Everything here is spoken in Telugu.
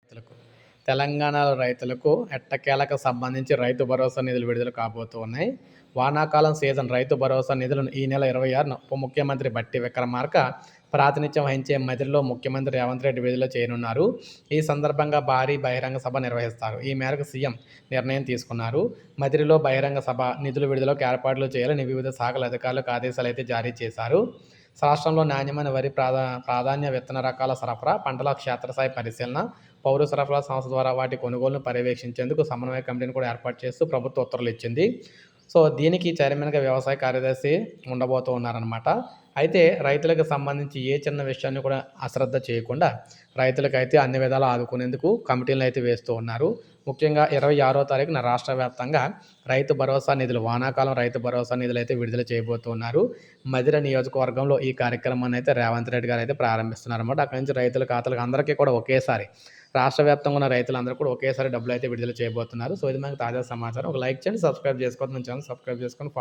రైతులకు తెలంగాణలో రైతులకు ఎట్టకేలకు సంబంధించి రైతు భరోసా నిధులు విడుదల కాబోతూ ఉన్నాయి. వానాకాలం సీజన్ రైతు భరోసా నిధులను ఈ నెల 26న ఉప ముఖ్యమంత్రి బట్టి విక్రమార్క ప్రాతినిధ్యం వహించే మదిరిలో ముఖ్యమంత్రి రేవంత్ రెడ్డి విడుదల చేయనున్నారు. ఈ సందర్భంగా భారీ బహిరంగ సభ నిర్వహిస్తారు. ఈ మేరకు సీఎం నిర్ణయం తీసుకున్నారు. మదిరిలో బహిరంగ సభ నిధుల విడుదలకు ఏర్పాట్లు చేయాలని వివిధ శాఖల అధికారులకు ఆదేశాలు అయితే జారీ చేశారు. రాష్ట్రంలో నాణ్యమైన వరి ప్రాధాన్య విత్తన రకాల సరఫరా, పంటల క్షేత్రస్థాయి పరిశీలన, పౌర సరఫరా సంస్థ ద్వారా వాటి కొనుగోలును పర్యవేక్షించేందుకు సమన్వయ కమిటీని కూడా ఏర్పాటు చేస్తూ ప్రభుత్వం ఉత్తర్వులు ఇచ్చింది. సో దీనికి చైర్మన్గా వ్యవసాయ కార్యదర్శి ఉండబోతూ ఉన్నారనమాట. అయితే రైతులకు సంబంధించి ఏ చిన్న విషయాన్ని కూడా అశ్రద్ధ చేయకుండా రైతులకైతే అన్ని విధాలు ఆదుకునేందుకు కమిటీలను అయితే వేస్తూ ఉన్నారు. ముఖ్యంగా 26వ తారీఖున రాష్ట్ర వ్యాప్తంగా రైతు భరోసా నిధులు, వానాకాలం రైతు భరోసా నిధులు అయితే విడుదల చేయబోతున్నారు. మధిర నియోజకవర్గంలో ఈ కార్యక్రమాన్ని అయితే రేవంత్ రెడ్డి గారు అయితే ప్రారంభిస్తున్నారు అనమాట. అక్కడి నుంచి రైతుల ఖాతాలకు అందరికీ కూడా ఒకేసారి, రాష్ట్ర వ్యాప్తంగా ఉన్న రైతులందరూ కూడా ఒకేసారి డబ్బులు అయితే విడుదల చేయబోతున్నారు. సో ఇది మనకు తాజా సమాచారం. ఒక లైక్ చేయండి, సబ్స్క్రైబ్ చేసుకోవద్దు, మన ఛానల్ సబ్స్క్రైబ్ చేసుకొని